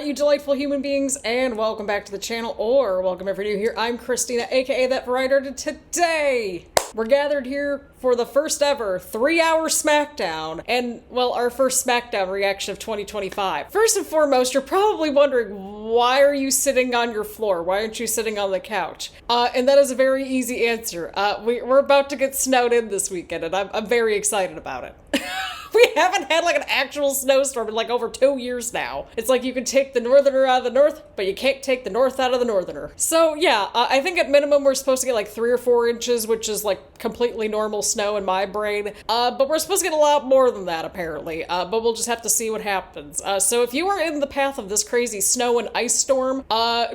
Alright, you delightful human beings, and welcome back to the channel, or welcome if you're new here. I'm Christina, aka That Variety, and today we're gathered here for the first ever 3-hour Smackdown, and, well, our first Smackdown reaction of 2025. First and foremost, you're probably wondering, why are you sitting on your floor? Why aren't you sitting on the couch? And that is a very easy answer. We're about to get snowed in this weekend, and I'm very excited about it. We haven't had like an actual snowstorm in like over 2 years now. It's like you can take the northerner out of the north, but you can't take the north out of the northerner. So yeah, I think at minimum we're supposed to get like 3 or 4 inches, which is like completely normal snow in my brain. But we're supposed to get a lot more than that apparently. But we'll just have to see what happens. So if you are in the path of this crazy snow and ice storm,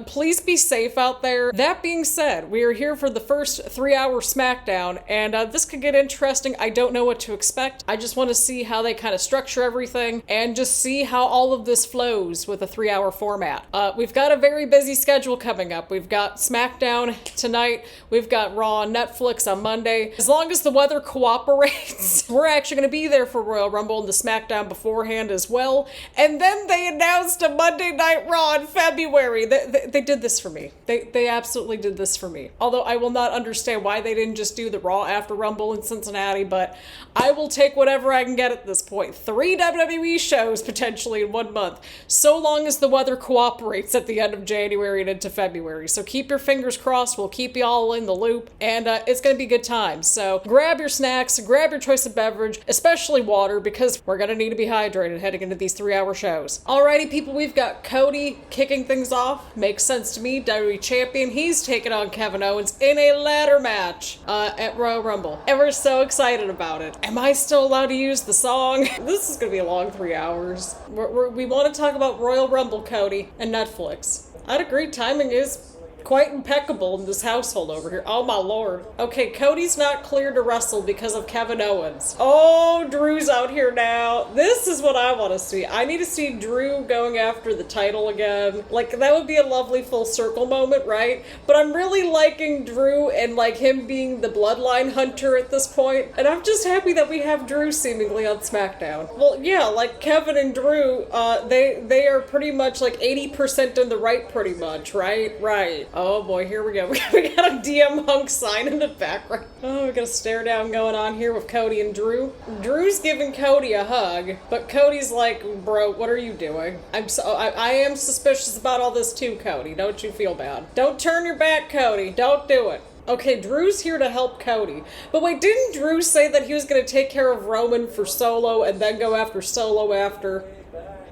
please be safe out there. That being said, we are here for the first 3-hour Smackdown, and this could get interesting. I don't know what to expect. I just want to see how they kind of structure everything and just see how all of this flows with a 3-hour format. We've got a very busy schedule coming up. We've got Smackdown tonight. We've got Raw on Netflix on Monday. As long as the weather cooperates, we're actually going to be there for Royal Rumble and the Smackdown beforehand as well. And then they announced a Monday Night Raw in February. They did this for me. They absolutely did this for me. Although I will not understand why they didn't just do the Raw after Rumble in Cincinnati, but I will take whatever I can get at this point. 3 WWE shows potentially in 1 month, so long as the weather cooperates at the end of January and into February. So keep your fingers crossed. We'll keep you all in the loop, and it's gonna be a good time. So grab your snacks, grab your choice of beverage, especially water, because we're gonna need to be hydrated heading into these 3-hour shows. Alrighty, people, we've got Cody kicking things off. Makes sense to me. WWE Champion. He's taking on Kevin Owens in a ladder match at Royal Rumble, and we're so excited about it. Am I still allowed to use the song? This is gonna be a long 3 hours. We want to talk about Royal Rumble, Cody, and Netflix. I'd agree, timing is quite impeccable in this household over here. Oh my lord. Okay, Cody's not cleared to wrestle because of Kevin Owens. Oh, Drew's out here now. This is what I want to see. I need to see Drew going after the title again. Like, that would be a lovely full circle moment, right? But I'm really liking Drew and like him being the bloodline hunter at this point. And I'm just happy that we have Drew seemingly on SmackDown. Well, yeah, like Kevin and Drew, they are pretty much like 80% in the right pretty much, right? Right. Oh boy, here we go. We got a DM Hunk sign in the background. Oh, we got a stare down going on here with Cody and Drew. Drew's giving Cody a hug, but Cody's like, bro, what are you doing? I am suspicious about all this too, Cody. Don't you feel bad. Don't turn your back, Cody. Don't do it. Okay, Drew's here to help Cody. But wait, didn't Drew say that he was going to take care of Roman for Solo and then go after Solo after?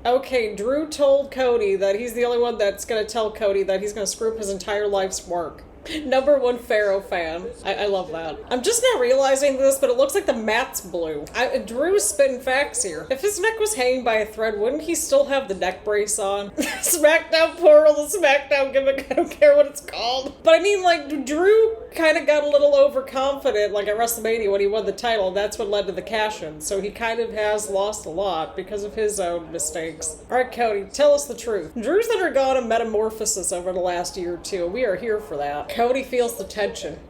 Okay, Drew told Cody that he's the only one that's gonna tell Cody that he's gonna screw up his entire life's work. #1 Pharaoh fan. I love that. I'm just now realizing this, but it looks like the mat's blue. Drew's spitting facts here. If his neck was hanging by a thread, wouldn't he still have the neck brace on? Smackdown portal, the Smackdown gimmick, I don't care what it's called. But I mean, like, Drew kind of got a little overconfident, like at WrestleMania when he won the title, and that's what led to the cash-in. So he kind of has lost a lot because of his own mistakes. Alright, Cody, tell us the truth. Drew's undergone a metamorphosis over the last year or two, and we are here for that. Cody feels the tension.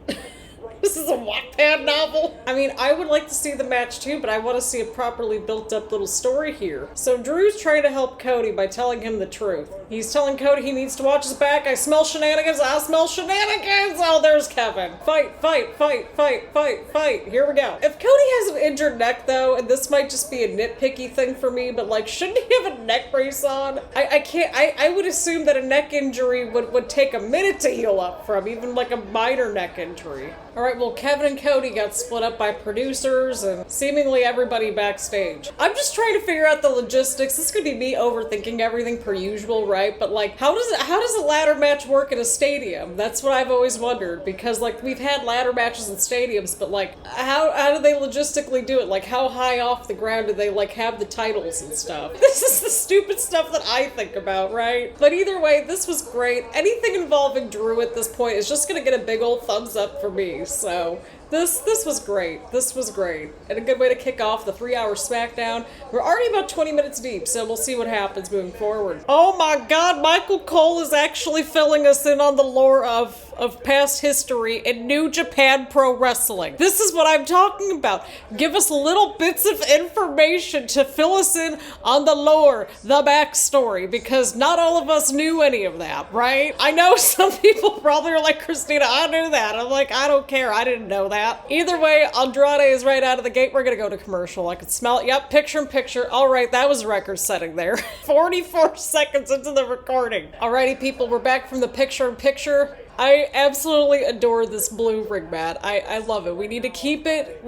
This is a Wattpad novel. I mean, I would like to see the match too, but I want to see a properly built up little story here. So Drew's trying to help Cody by telling him the truth. He's telling Cody he needs to watch his back. I smell shenanigans. I smell shenanigans. Oh, there's Kevin. Fight, fight, fight, fight, fight, fight. Here we go. If Cody has an injured neck though, and this might just be a nitpicky thing for me, but like, shouldn't he have a neck brace on? I would assume that a neck injury would take a minute to heal up from, even like a minor neck injury. Alright, well, Kevin and Cody got split up by producers and seemingly everybody backstage. I'm just trying to figure out the logistics. This could be me overthinking everything per usual, right? But like, how does a ladder match work in a stadium? That's what I've always wondered, because like, we've had ladder matches in stadiums, but like, how do they logistically do it? Like, how high off the ground do they like have the titles and stuff? This is the stupid stuff that I think about, right? But either way, this was great. Anything involving Drew at this point is just gonna get a big old thumbs up for me. So this was great. This was great. And a good way to kick off the 3-hour Smackdown. We're already about 20 minutes deep, so we'll see what happens moving forward. Oh my god, Michael Cole is actually filling us in on the lore of of past history in New Japan Pro Wrestling. This is what I'm talking about. Give us little bits of information to fill us in on the lore, the backstory, because not all of us knew any of that, right? I know some people probably are like, Christina, I knew that. I'm like, I don't care. I didn't know that. Either way, Andrade is right out of the gate. We're gonna go to commercial. I can smell it. Yep, picture in picture. All right, that was record setting there. 44 seconds into the recording. Alrighty, people, we're back from the picture in picture. I absolutely adore this blue ring mat. I love it. We need to keep it.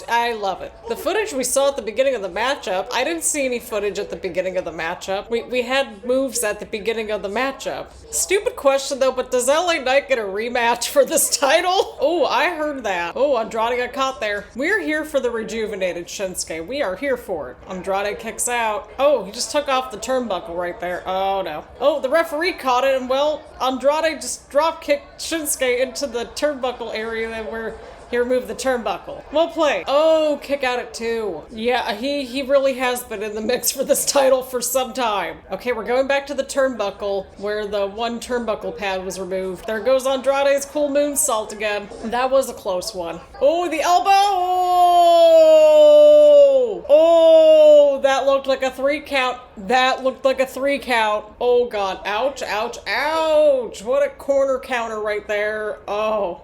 I love it. The footage we saw at the beginning of the matchup, I didn't see any footage at the beginning of the matchup. We had moves at the beginning of the matchup. Stupid question though, but does LA Knight get a rematch for this title? Oh, I heard that. Oh, Andrade got caught there. We're here for the rejuvenated Shinsuke. We are here for it. Andrade kicks out. Oh, he just took off the turnbuckle right there. Oh no. Oh, the referee caught it, and well, Andrade just drop kicked Shinsuke into the turnbuckle area where he removed the turnbuckle. Well played. Oh, kick out at 2. Yeah, he really has been in the mix for this title for some time. Okay, we're going back to the turnbuckle where the one turnbuckle pad was removed. There goes Andrade's cool moonsault again. That was a close one. Oh, the elbow! Oh, that looked like a 3 count. That looked like a 3 count. Oh god, ouch, ouch, ouch. What a corner counter right there. Oh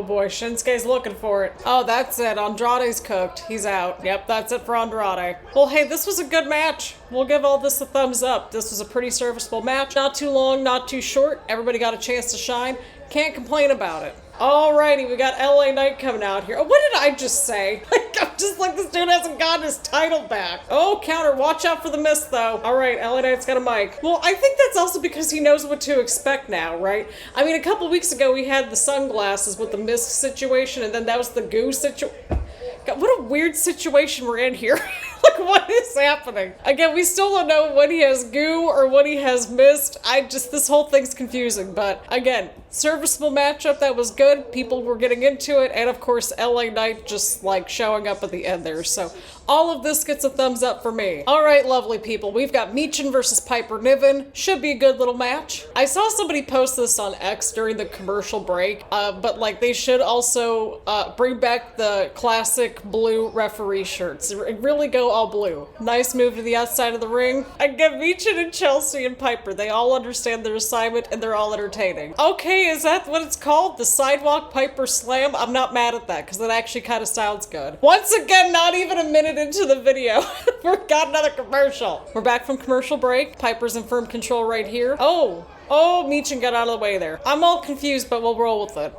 boy, Shinsuke's looking for it. Oh, that's it. Andrade's cooked. He's out. Yep, that's it for Andrade. Well, hey, this was a good match. We'll give all this a thumbs up. This was a pretty serviceable match. Not too long, not too short. Everybody got a chance to shine. Can't complain about it. Alrighty, we got LA Knight coming out here. Oh, what did I just say? I'm just like, this dude hasn't gotten his title back. Oh, counter. Watch out for the miss, though. All right, LA Knight's got a mic. Well, I think that's also because he knows what to expect now, right? I mean, a couple weeks ago, we had the sunglasses with the mist situation, and then that was the goo situation. God, what a weird situation we're in here. Like, what is happening? Again, we still don't know when he has goo or when he has mist. This whole thing's confusing. But again, serviceable matchup that was good. People were getting into it. And of course, LA Knight just like showing up at the end there. So all of this gets a thumbs up for me. All right, lovely people. We've got Michin versus Piper Niven. Should be a good little match. I saw somebody post this on X during the commercial break. But like they should also bring back the classic blue referee shirts. Really go all blue. Nice move to the outside of the ring. Again, Michin and Chelsea and Piper, they all understand their assignment and they're all entertaining. Okay, is that what it's called? The Sidewalk Piper Slam? I'm not mad at that because it actually kind of sounds good. Once again, not even a minute into the video, we've got another commercial. We're back from commercial break. Piper's in firm control right here. Oh, Michin got out of the way there. I'm all confused, but we'll roll with it.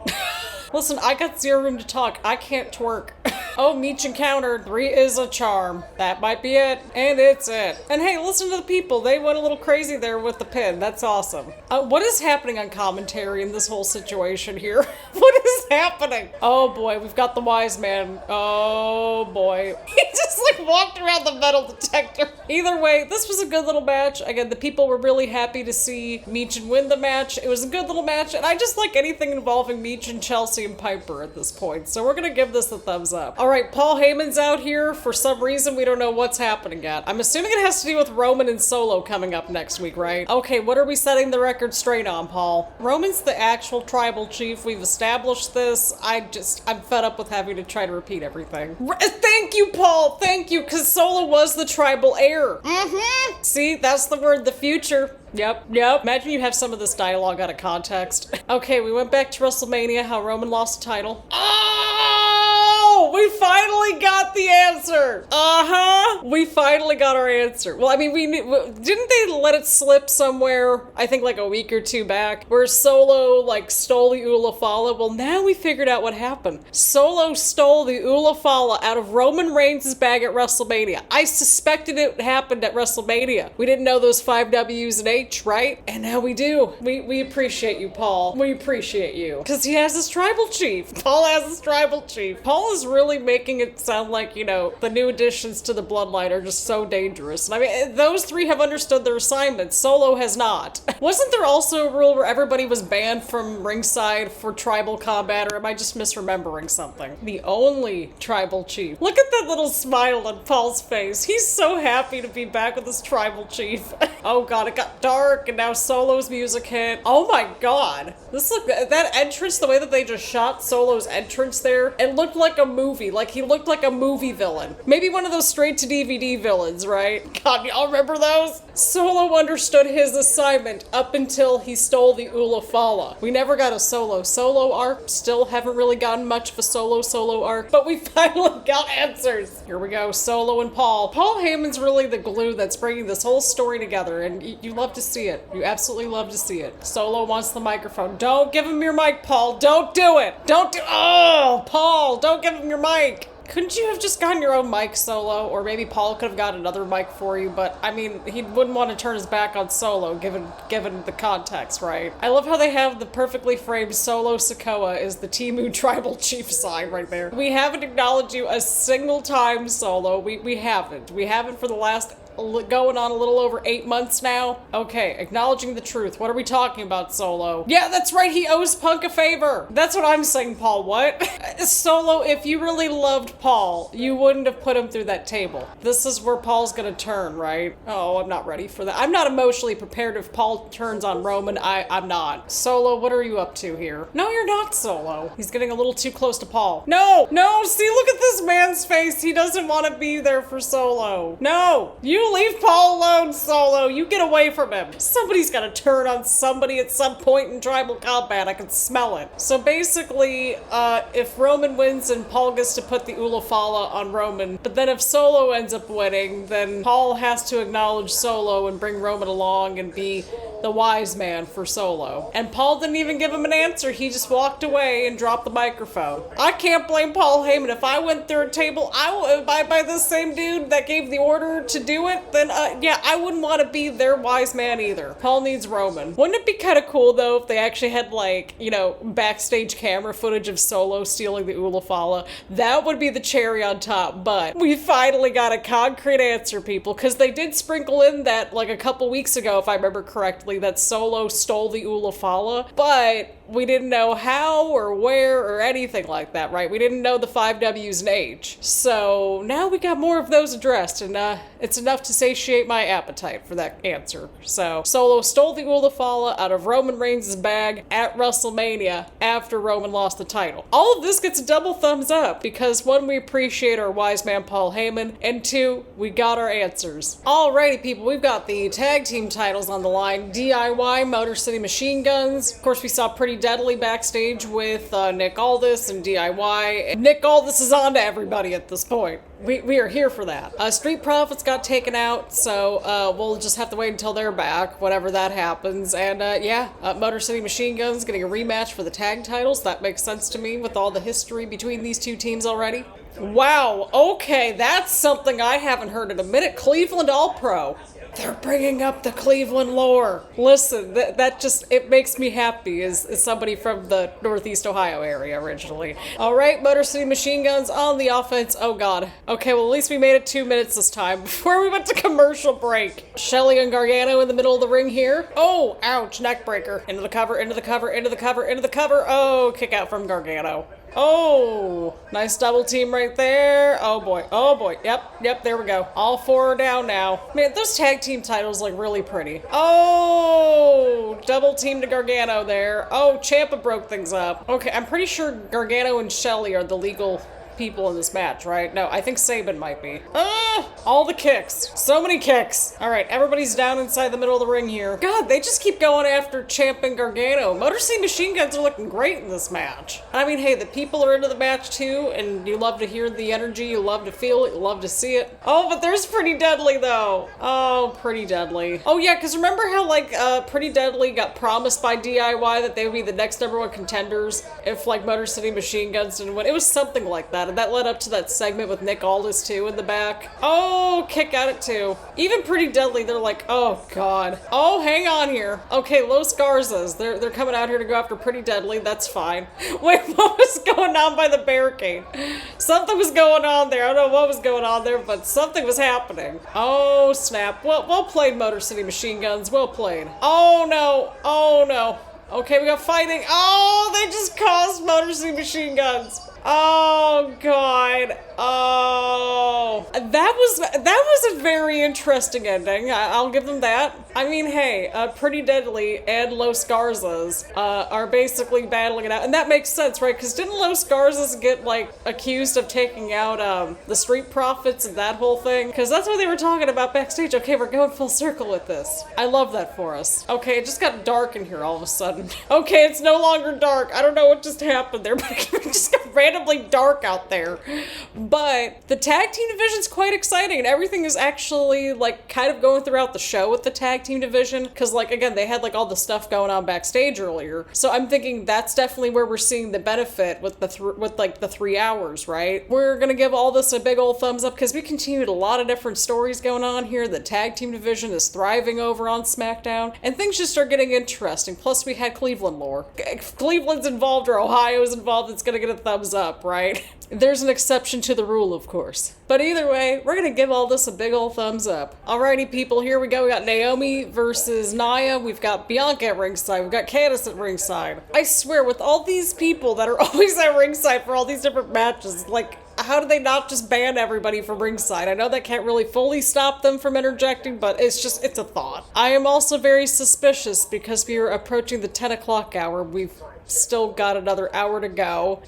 Listen, I got zero room to talk. I can't twerk. Oh, Michin countered. 3 is a charm. That might be it. And it's it. And hey, listen to the people. They went a little crazy there with the pin. That's awesome. What is happening on commentary in this whole situation here? What is happening? Oh boy, we've got the wise man. Oh boy. He just like walked around the metal detector. Either way, this was a good little match. Again, the people were really happy to see Michin win the match. It was a good little match. And I just like anything involving Michin, Chelsea, and Piper at this point. So we're gonna give this a thumbs up. All right, Paul Heyman's out here. For some reason, we don't know what's happening yet. I'm assuming it has to do with Roman and Solo coming up next week, right? Okay, what are we setting the record straight on, Paul? Roman's the actual tribal chief. We've established this. I'm fed up with having to try to repeat everything. Thank you, Paul. Thank you, because Solo was the tribal heir. Mm-hmm. See, that's the word, the future. Yep. Imagine you have some of this dialogue out of context. Okay, we went back to WrestleMania, how Roman lost the title. Oh, we finally got the answer. We finally got our answer. Well, I mean, didn't they let it slip somewhere, I think like a week or 2 back, where Solo like stole the Ula Fala? Well, now we figured out what happened. Solo stole the Ula Fala out of Roman Reigns' bag at WrestleMania. I suspected it happened at WrestleMania. We didn't know those 5 W's and H, right? And now we do. We appreciate you, Paul. We appreciate you. Because he has his tribal chief. Paul has his tribal chief. Paul is really making it sound like, you know, the new additions to the Bloodline Bloodline are just so dangerous. And I mean, those three have understood their assignments. Solo has not. Wasn't there also a rule where everybody was banned from ringside for tribal combat, or am I just misremembering something? The only tribal chief. Look at that little smile on Paul's face. He's so happy to be back with his tribal chief. Oh god, it got dark and now Solo's music hit. Oh my god. That entrance, the way that they just shot Solo's entrance there, it looked like a movie. Like he looked like a movie villain. Maybe one of those straight to DVD villains, right? God, y'all remember those? Solo understood his assignment up until he stole the Ula Fala. We never got a Solo arc. Still haven't really gotten much of a Solo arc, but we finally got answers. Here we go, Solo and Paul. Paul Heyman's really the glue that's bringing this whole story together, and you love to see it. You absolutely love to see it. Solo wants the microphone. Don't give him your mic, Paul. Don't do it. Oh, Paul, don't give him your mic. Couldn't you have just gotten your own mic, Solo? Or maybe Paul could have got another mic for you, but I mean, he wouldn't want to turn his back on Solo, given the context, right? I love how they have the perfectly framed Solo Sokoa is the Temu tribal chief sign right there. We haven't acknowledged you a single time, Solo. We haven't. We haven't for the last going on a little over 8 months now. Okay, acknowledging the truth. What are we talking about, Solo? Yeah, that's right, he owes Punk a favor. That's what I'm saying, Paul. What? Solo, if you really loved Paul, you wouldn't have put him through that table. This is where Paul's gonna turn, right? Oh, I'm not ready for that. I'm not emotionally prepared if Paul turns on Roman. I'm not. Solo, what are you up to here? No, you're not, Solo. He's getting a little too close to Paul. No, see, look at this man's face. He doesn't want to be there for Solo. No, you leave Paul alone, Solo. You get away from him. Somebody's got to turn on somebody at some point in tribal combat. I can smell it. So basically, if Roman wins and Paul gets to put the Ula Fala on Roman, but then if Solo ends up winning, then Paul has to acknowledge Solo and bring Roman along and be the wise man for Solo. And Paul didn't even give him an answer. He just walked away and dropped the microphone. I can't blame Paul Heyman. If I went through a table by this same dude that gave the order to do it, then yeah, I wouldn't want to be their wise man either. Paul needs Roman. Wouldn't it be kind of cool though if they actually had, like, you know, backstage camera footage of Solo stealing the Ula Fala? That would be the cherry on top. But we finally got a concrete answer, people, because they did sprinkle in that like a couple weeks ago, if I remember correctly, that Solo stole the Ula Fala, but we didn't know how or where or anything like that, right? We didn't know the 5 W's and H. So now we got more of those addressed, and it's enough to satiate my appetite for that answer. So Solo stole the Ula Fala out of Roman Reigns' bag at WrestleMania after Roman lost the title. All of this gets a double thumbs up because 1, we appreciate our wise man Paul Heyman, and 2, we got our answers. Alrighty, people, we've got the tag team titles on the line. DIY, Motor City Machine Guns. Of course, we saw Pretty Deadly backstage with Nick Aldis and DIY. Nick Aldis is on to everybody at this point. We are here for that. Street Profits got taken out, so we'll just have to wait until they're back, whenever that happens. And yeah, Motor City Machine Guns getting a rematch for the tag titles. That makes sense to me with all the history between these two teams already. Wow, okay, that's something I haven't heard in a minute. Cleveland All-Pro. They're bringing up the Cleveland lore. Listen, that just, it makes me happy as somebody from the Northeast Ohio area originally. All right, Motor City Machine Guns on the offense. Oh God. Okay, well at least we made it 2 minutes this time before we went to commercial break. Shelly and Gargano in the middle of the ring here. Oh, ouch, neck breaker. Into the cover, into the cover, into the cover, into the cover. Oh, kick out from Gargano. Oh, nice double team right there. Oh boy, yep, there we go. All 4 are down now. Man, those tag team titles look really pretty. Oh, double team to Gargano there. Oh, Ciampa broke things up. Okay, I'm pretty sure Gargano and Shelly are the legal people in this match, right? No, I think Sabin might be. All the kicks. So many kicks. All right, everybody's down inside the middle of the ring here. God, they just keep going after Ciampa and Gargano. Motor City Machine Guns are looking great in this match. I mean, hey, the people are into the match too, and you love to hear the energy, you love to feel it, you love to see it. Oh, but there's Pretty Deadly though. Oh, Pretty Deadly. Oh yeah, because remember how like Pretty Deadly got promised by DIY that they would be the next #1 contenders if like Motor City Machine Guns didn't win? It was something like that. that. And that led up to that segment with Nick Aldis too in the back. Oh, kick out at 2. Even Pretty Deadly, they're like, oh god. Oh, hang on here. Okay, Los Garzas, they're coming out here to go after Pretty Deadly. That's fine. Wait, what was going on by the barricade? Something was going on there. I don't know what was going on there, but something was happening. Oh, snap. Well played, Motor City Machine Guns. Well played. Oh, no. Oh, no. Okay, we got fighting. Oh, they just caused Motor City Machine Guns. Oh, God. Oh. That was a very interesting ending. I'll give them that. I mean, hey, Pretty Deadly and Los Garzas are basically battling it out. And that makes sense, right? Because didn't Los Garzas get, like, accused of taking out the Street Profits and that whole thing? Because that's what they were talking about backstage. Okay, we're going full circle with this. I love that for us. Okay, it just got dark in here all of a sudden. Okay, it's no longer dark. I don't know what just happened there, but it just got randomly dark out there. But the tag team division's quite exciting, and everything is actually, like, kind of going throughout the show with the tag team division, because, like, again, they had, like, all the stuff going on backstage earlier. So I'm thinking that's definitely where we're seeing the benefit with the 3 hours, right? We're gonna give all this a big old thumbs up, because we continued a lot of different stories going on here. The tag team division is thriving over on SmackDown, and things just are getting interesting. Plus, we had Cleveland lore. If Cleveland's involved or Ohio's involved, it's gonna get a thumbs up, right? There's an exception to the rule, of course. But either way, we're gonna give all this a big old thumbs up. Alrighty, people, here we go. We got Naomi versus Nia. We've got Bianca at ringside. We've got Candice at ringside. I swear, with all these people that are always at ringside for all these different matches, like, how do they not just ban everybody from ringside? I know that can't really fully stop them from interjecting, but it's a thought. I am also very suspicious because we are approaching the 10 o'clock hour. We've still got another hour to go.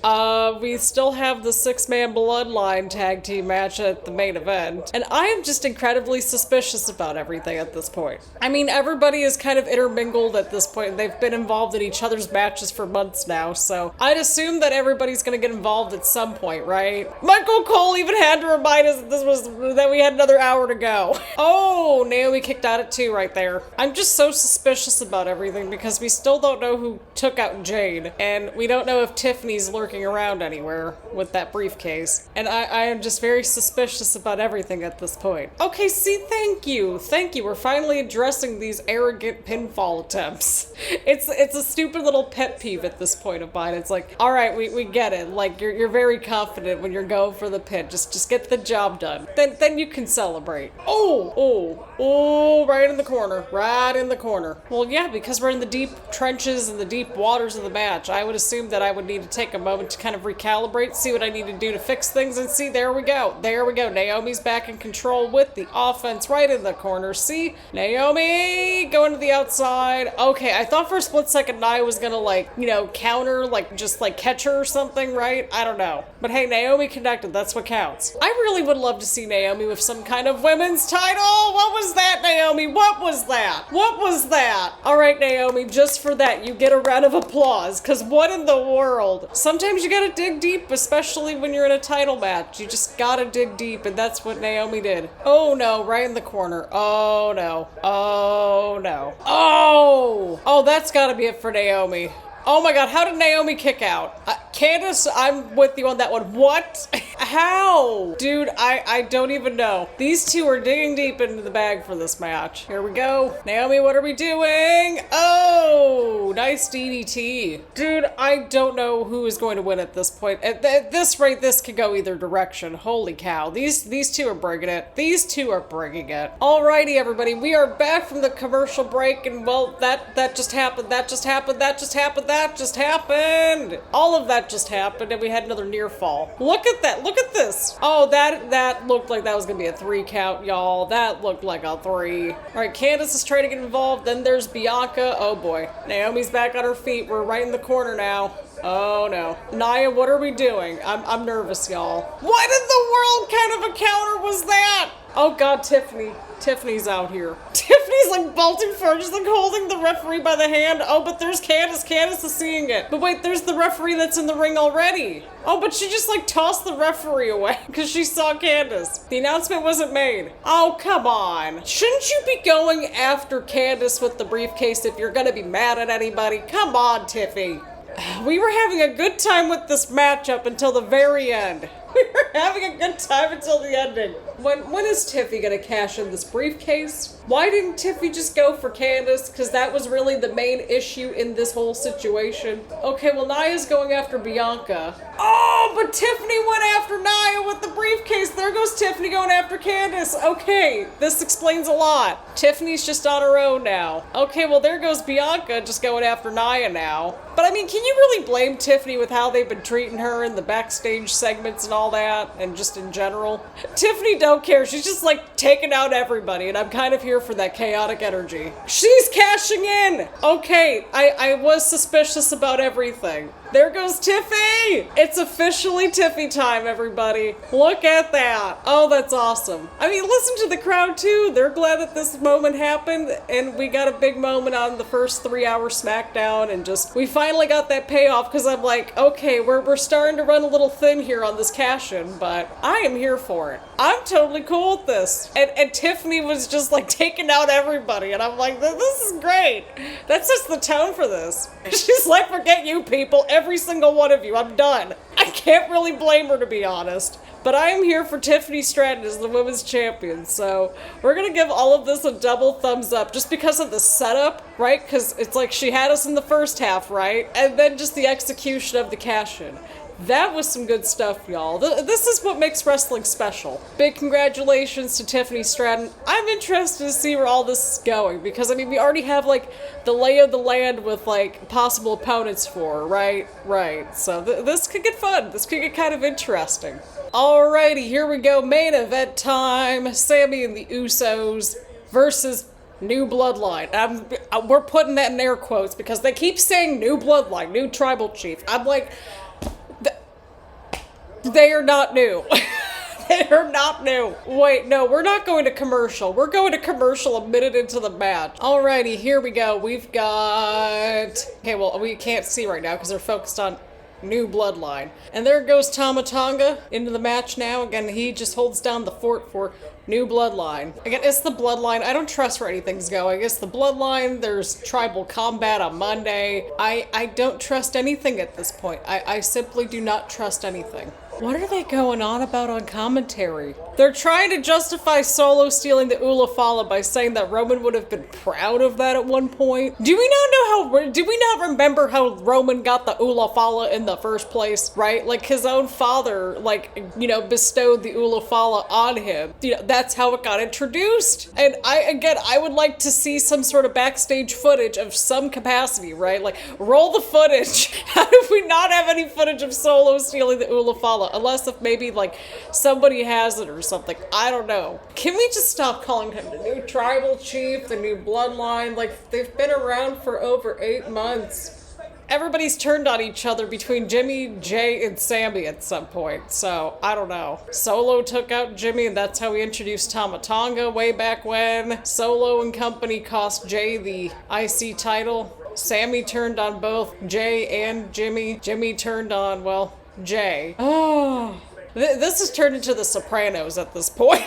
We still have the 6-man Bloodline tag team match at the main event. And I am just incredibly suspicious about everything at this point. I mean, everybody is kind of intermingled at this point. They've been involved in each other's matches for months now, so I'd assume that everybody's gonna get involved at some point, right? Michael Cole even had to remind us that we had another hour to go. Oh, Naomi kicked out at 2 right there. I'm just so suspicious about everything because we still don't know who took out Jade. And we don't know if Tiffany's lurking around anywhere with that briefcase. And I am just very suspicious about everything at this point. Okay, see, thank you. We're finally addressing these arrogant pinfall attempts. It's a stupid little pet peeve at this point of mine. It's like, all right, we get it. Like, you're very confident when you're going for the pin. Just get the job done. Then you can celebrate. Oh, right in the corner. Right in the corner. Well, yeah, because we're in the deep trenches and the deep waters of the match, I would assume that I would need to take a moment to kind of recalibrate, see what I need to do to fix things, and see, there we go. Naomi's back in control with the offense right in the corner. See? Naomi going to the outside. Okay, I thought for a split second Nia was gonna, like, you know, counter, like, just, like, catch her or something, right? I don't know. But hey, Naomi connected. That's what counts. I really would love to see Naomi with some kind of women's title. What was that, Naomi? What was that? What was that? All right, Naomi, just for that, you get a round of applause. Because what in the world? Sometimes you gotta dig deep, especially when you're in a title match. You just gotta dig deep, and that's what Naomi did. Oh no, right in the corner. Oh no. Oh no. Oh, that's gotta be it for Naomi. Oh my god, how did Naomi kick out? Candice, I'm with you on that one. What? How? Dude, I don't even know. These two are digging deep into the bag for this match. Here we go. Naomi, what are we doing? Oh, nice DDT. Dude, I don't know who is going to win at this point. At this rate, this could go either direction. Holy cow. These two are bringing it. These two are bringing it. Alrighty, everybody. We are back from the commercial break, and well, that just happened. That just happened. That just happened. That just happened. All of that just happened, and we had another near fall. Look at that. Look at this. Oh, that looked like that was gonna be a 3 count, y'all. That looked like a 3. All right, Candice is trying to get involved. Then there's Bianca. Oh boy. Naomi's back on her feet. We're right in the corner now. Oh no. Nia, what are we doing? I'm nervous, y'all. What in the world kind of a counter was that? Oh god, Tiffany. Tiffany's out here. Tiffany's like bolting forward, just like holding the referee by the hand. Oh, but there's Candice. Candice is seeing it. But wait, there's the referee that's in the ring already. Oh, but she just like tossed the referee away because she saw Candice. The announcement wasn't made. Oh, come on. Shouldn't you be going after Candice with the briefcase if you're gonna be mad at anybody? Come on, Tiffy. We were having a good time with this match up until the very end. having a good time until the ending. When is Tiffy gonna cash in this briefcase? Why didn't Tiffy just go for Candace? Because that was really the main issue in this whole situation. Okay, well, Nia's going after Bianca. Oh, but Tiffany went after Nia with the briefcase. There goes Tiffany going after Candace. Okay, this explains a lot. Tiffany's just on her own now. Okay, well, there goes Bianca just going after Nia now. But I mean, can you really blame Tiffany with how they've been treating her in the backstage segments and all that, and just in general? Tiffany don't care. She's just like taking out everybody, and I'm kind of here for that chaotic energy. She's cashing in! Okay, I was suspicious about everything. There goes Tiffy! It's officially Tiffy time, everybody. Look at that. Oh, that's awesome. I mean, listen to the crowd, too. They're glad that this moment happened, and we got a big moment on the first 3-hour SmackDown, and just, we finally got that payoff, because I'm like, okay, we're starting to run a little thin here on this cash-in, but I am here for it. I'm totally cool with this. And Tiffany was just, like, taking out everybody, and I'm like, this is great. That sets the tone for this. She's like, forget you people, every single one of you, I'm done. I can't really blame her, to be honest. But I am here for Tiffany Stratton as the women's champion, so we're gonna give all of this a double thumbs up just because of the setup, right? Because it's like she had us in the first half, right? And then just the execution of the cash-in. That was some good stuff, y'all. This is what makes wrestling special. Big congratulations to Tiffany Stratton. I'm interested to see where all this is going, because, I mean, we already have, like, the lay of the land with, like, possible opponents for her, right? Right. So this could get fun. This could get kind of interesting. Alrighty, here we go. Main event time. Sami and the Usos versus New Bloodline. We're putting that in air quotes because they keep saying New Bloodline, New Tribal Chief. I'm like, they are not new. They are not new. Wait, no, we're not going to commercial. We're going to commercial a minute into the match. Alrighty, here we go. We've got... Okay, well, we can't see right now because they're focused on New Bloodline. And there goes Tama Tonga into the match now. Again, he just holds down the fort for New Bloodline. Again, it's the Bloodline. I don't trust where anything's going. It's the Bloodline. There's tribal combat on Monday. I don't trust anything at this point. I simply do not trust anything. What are they going on about on commentary? They're trying to justify Solo stealing the Ula Fala by saying that Roman would have been proud of that at one point. Do we not remember how Roman got the Ula Fala in the first place, right? Like, his own father, like, you know, bestowed the Ula Fala on him. You know, that's how it got introduced. And I would like to see some sort of backstage footage of some capacity, right? Like, roll the footage. How do we not have any footage of Solo stealing the Ula Fala? Unless if maybe, like, somebody has it or something. I don't know. Can we just stop calling him the new tribal chief, the new bloodline? Like, they've been around for over 8 months. Everybody's turned on each other between Jimmy, Jay, and Sami at some point, so I don't know. Solo took out Jimmy, and that's how we introduced Tama Tonga way back when. Solo and company cost Jay the IC title. Sami turned on both Jay and Jimmy. Jimmy turned on, well, Jay. Oh, this has turned into The Sopranos at this point.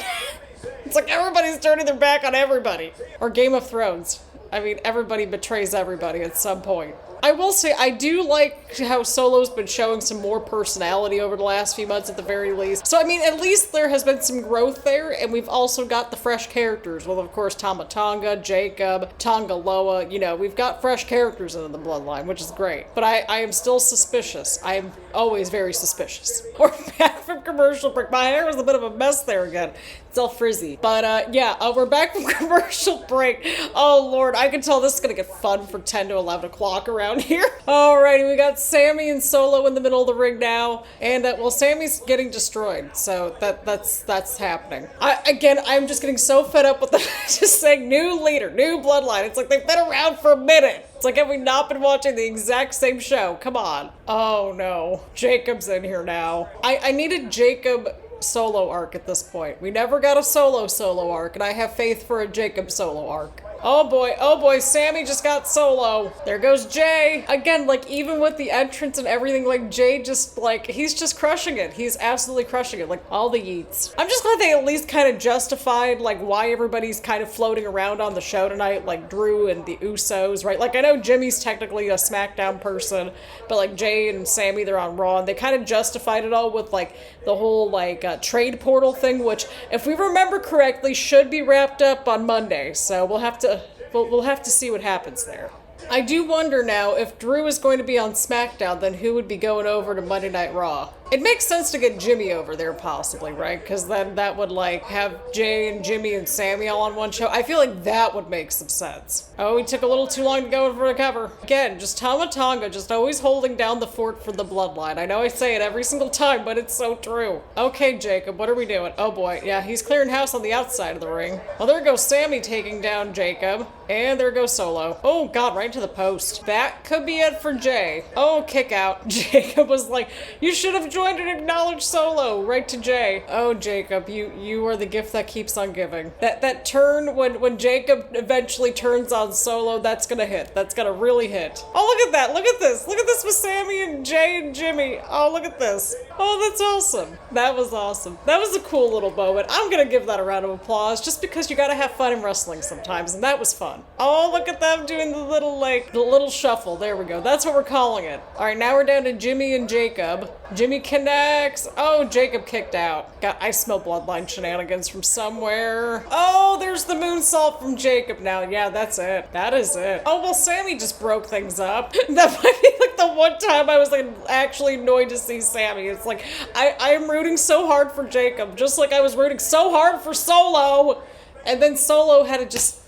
It's like everybody's turning their back on everybody. Or Game of Thrones. I mean, everybody betrays everybody at some point. I will say, I do like how Solo's been showing some more personality over the last few months at the very least. So, I mean, at least there has been some growth there, and we've also got the fresh characters. Well, of course, Tama Tonga, Jacob, Tonga Loa, you know, we've got fresh characters in the bloodline, which is great. But I am still suspicious. I am always very suspicious. We're back from commercial break. My hair was a bit of a mess there again. It's all frizzy. But, yeah, we're back from commercial break. Oh, Lord, I can tell this is going to get fun for 10 to 11 o'clock around here. Alrighty, we got Sami and Solo in the middle of the ring now, and well, Sami's getting destroyed, so that's happening. I'm just getting so fed up with the just saying new leader, new bloodline. It's like they've been around for a minute. It's like, have we not been watching the exact same show? Come on. Oh no, Jacob's in here now. I needed Jacob solo arc at this point. We never got a solo arc, and I have faith for a Jacob solo arc. Oh boy, Sami just got solo. There goes Jay. Again, like, even with the entrance and everything, like, Jay just, like, he's just crushing it. He's absolutely crushing it, like, all the yeets. I'm just glad they at least kind of justified, like, why everybody's kind of floating around on the show tonight, like Drew and the Usos, right? Like, I know Jimmy's technically a SmackDown person, but, like, Jay and Sami, they're on Raw, and they kind of justified it all with, like, the whole, like, trade portal thing, which, if we remember correctly, should be wrapped up on Monday, so we'll have to see what happens there. I do wonder now, if Drew is going to be on SmackDown, then who would be going over to Monday Night Raw? It makes sense to get Jimmy over there, possibly, right? Because then that would, like, have Jay and Jimmy and Sami all on one show. I feel like that would make some sense. Oh, he took a little too long to go for the cover. Again, just Tama Tonga, just always holding down the fort for the Bloodline. I know I say it every single time, but it's so true. Okay, Jacob, what are we doing? Oh boy, yeah, he's clearing house on the outside of the ring. Well, there goes Sami taking down Jacob. And there goes Solo. Oh god, right to the post. That could be it for Jay. Oh, kick out. Jacob was like, you should have joined and acknowledged Solo. Right to Jay. Oh, Jacob, you are the gift that keeps on giving. That turn when Jacob eventually turns on Solo, that's gonna hit. That's gonna really hit. Oh, look at that. Look at this. Look at this with Sami and Jay and Jimmy. Oh, look at this. Oh, that's awesome. That was awesome. That was a cool little moment. I'm gonna give that a round of applause just because you gotta have fun in wrestling sometimes, and that was fun. Oh, look at them doing the little shuffle. There we go. That's what we're calling it. All right, now we're down to Jimmy and Jacob. Jimmy connects. Oh, Jacob kicked out. God, I smell Bloodline shenanigans from somewhere. Oh, there's the moonsault from Jacob now. Yeah, that's it. That is it. Oh, well, Sami just broke things up. That might be like the one time I was like actually annoyed to see Sami. It's like, I am rooting so hard for Jacob, just like I was rooting so hard for Solo. And then Solo had to just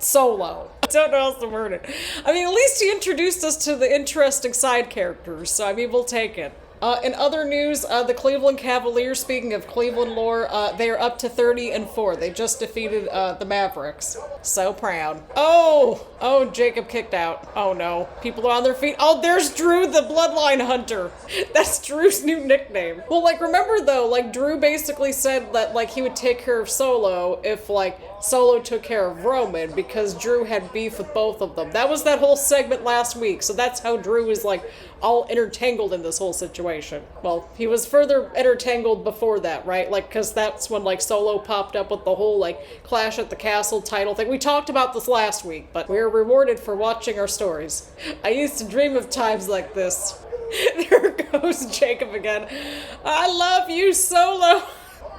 Solo. I don't know how else to word it. I mean, at least he introduced us to the interesting side characters, so I mean, we'll take it. In other news, the Cleveland Cavaliers, speaking of Cleveland lore, they are up to 30-4. They just defeated the Mavericks. So proud. Oh, Jacob kicked out. Oh no, people are on their feet. Oh, there's Drew, the Bloodline Hunter. That's Drew's new nickname. Well, like, remember though, like, Drew basically said that, like, he would take care of Solo if, like, Solo took care of Roman, because Drew had beef with both of them. That was that whole segment last week, so that's how Drew was, like, all intertangled in this whole situation. Well, he was further intertangled before that, right? Like, because that's when, like, Solo popped up with the whole, like, Clash at the Castle title thing. We talked about this last week, but we were rewarded for watching our stories. I used to dream of times like this. There goes Jacob again. I love you, Solo.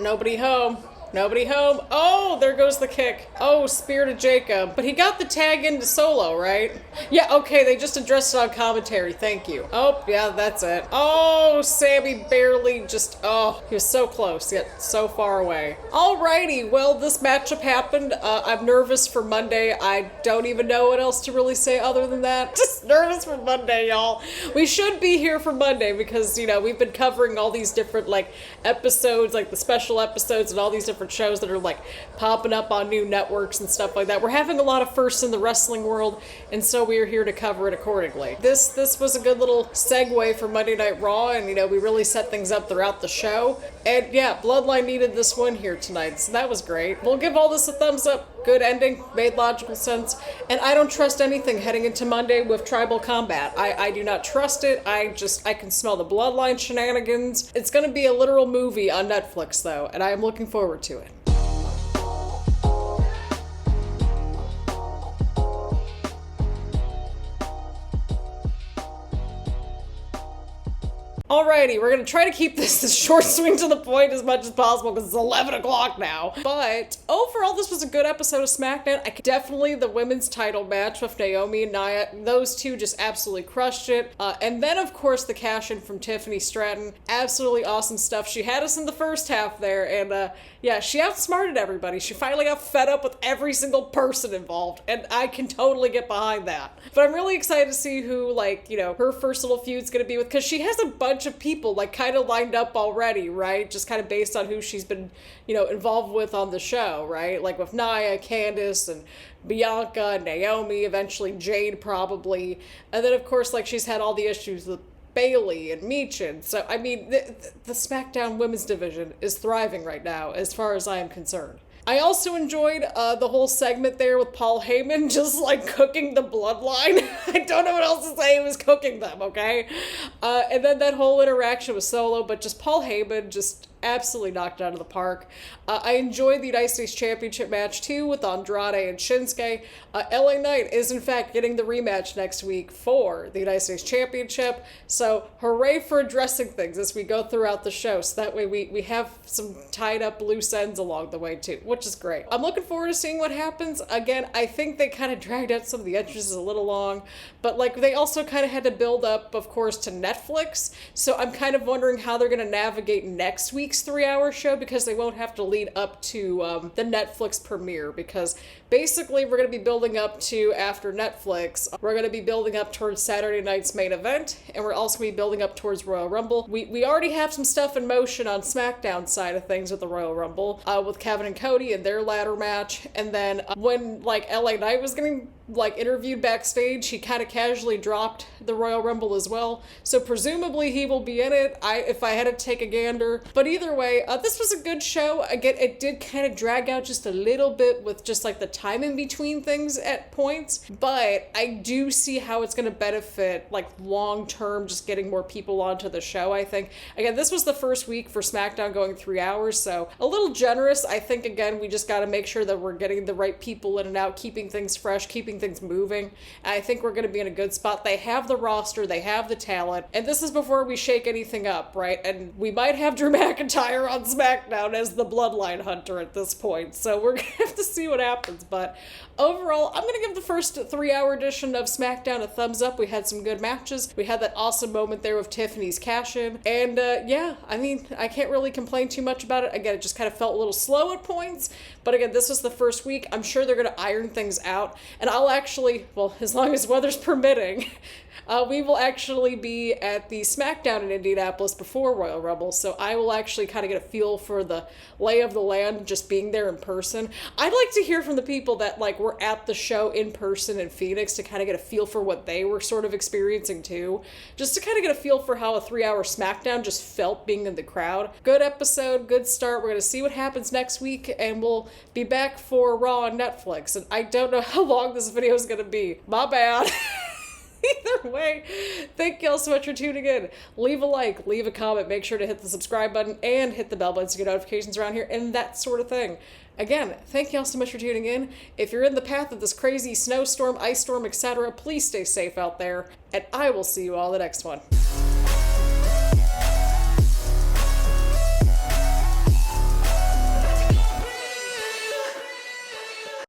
Nobody home. Nobody home. Oh, there goes the kick. Oh, spear to Jacob. But he got the tag into Solo, right? Yeah, okay, they just addressed it on commentary. Thank you. Oh, yeah, that's it. Oh, Sami barely just, oh, he was so close, yet so far away. Alrighty, well, this matchup happened. I'm nervous for Monday. I don't even know what else to really say other than that. Just nervous for Monday, y'all. We should be here for Monday because, you know, we've been covering all these different, like, episodes, like the special episodes and all these different shows that are like popping up on new networks and stuff like that. We're having a lot of firsts in the wrestling world, and so we are here to cover it accordingly. This was a good little segue for Monday Night Raw, and you know, we really set things up throughout the show. And yeah, Bloodline needed this win here tonight, so that was great. We'll give all this a thumbs up. Good ending, made logical sense, and I don't trust anything heading into Monday with Tribal Combat. I do not trust it. I can smell the Bloodline shenanigans. It's gonna be a literal movie on Netflix though, and I am looking forward to it. Alrighty, we're gonna try to keep this a short swing to the point as much as possible because it's 11 o'clock now. But overall, this was a good episode of SmackDown. Definitely the women's title match with Naomi and Nia. Those two just absolutely crushed it. And then, of course, the cash-in from Tiffany Stratton. Absolutely awesome stuff. She had us in the first half there, and yeah, she outsmarted everybody. She finally got fed up with every single person involved, and I can totally get behind that. But I'm really excited to see who, like, you know, her first little feud's gonna be with, because she has a bunch of people, like, kind of lined up already, right? Just kind of based on who she's been, you know, involved with on the show, right? Like with Nia, Candice, and Bianca, Naomi, eventually Jade probably. And then, of course, like, she's had all the issues with Bailey and Michin. So, I mean, the SmackDown women's division is thriving right now, as far as I am concerned. I also enjoyed the whole segment there with Paul Heyman just like cooking the Bloodline. I don't know what else to say, he was cooking them, okay? And then that whole interaction with Solo, but just Paul Heyman just absolutely knocked out of the park. I enjoyed the United States Championship match too with Andrade and Shinsuke. LA Knight is in fact getting the rematch next week for the United States Championship. So hooray for addressing things as we go throughout the show. So that way we have some tied up loose ends along the way too, which is great. I'm looking forward to seeing what happens. Again, I think they kind of dragged out some of the entrances a little long, but like they also kind of had to build up, of course, to Netflix. So I'm kind of wondering how they're going to navigate next week's 3-hour show, because they won't have to lead up to the Netflix premiere, because basically we're going to be building up to, after Netflix, we're going to be building up towards Saturday night's main event, and we're also going to be building up towards Royal Rumble. We already have some stuff in motion on SmackDown side of things with the Royal Rumble, with Kevin and Cody and their ladder match, and then when like LA Knight was getting like interviewed backstage, he kind of casually dropped the Royal Rumble as well, so presumably he will be in it, if I had to take a gander. But either way, this was a good show. Again, it did kind of drag out just a little bit with just like the time in between things at points, but I do see how it's going to benefit like long term, just getting more people onto the show. I think, again, this was the first week for SmackDown going 3 hours, so a little generous. I think, again, we just got to make sure that we're getting the right people in and out, keeping things fresh, keeping things moving. And I think we're going to be in a good spot. They have the roster, they have the talent, and this is before we shake anything up, right? And we might have Drew McIntyre on SmackDown as the Bloodline hunter at this point, so we're gonna have to see what happens. But overall, I'm gonna give the first 3-hour edition of SmackDown a thumbs up. We had some good matches. We had that awesome moment there with Tiffany's cash-in, and yeah, I mean, I can't really complain too much about it. Again, it just kind of felt a little slow at points, but again, this was the first week. I'm sure they're gonna iron things out, and I'll actually, well, as long as weather's permitting, we will actually be at the SmackDown in Indianapolis before Royal Rumble, so I will actually kind of get a feel for the lay of the land just being there in person. I'd like to hear from the people that like were at the show in person in Phoenix to kind of get a feel for what they were sort of experiencing too, just to kind of get a feel for how a 3-hour SmackDown just felt being in the crowd. Good episode, good start. We're going to see what happens next week, and we'll be back for Raw on Netflix, and I don't know how long this video is going to be. My bad. Either way, thank y'all so much for tuning in. Leave a like, leave a comment, make sure to hit the subscribe button and hit the bell button to get notifications around here and that sort of thing. Again, thank y'all so much for tuning in. If you're in the path of this crazy snowstorm, ice storm, etc., please stay safe out there, and I will see you all in the next one.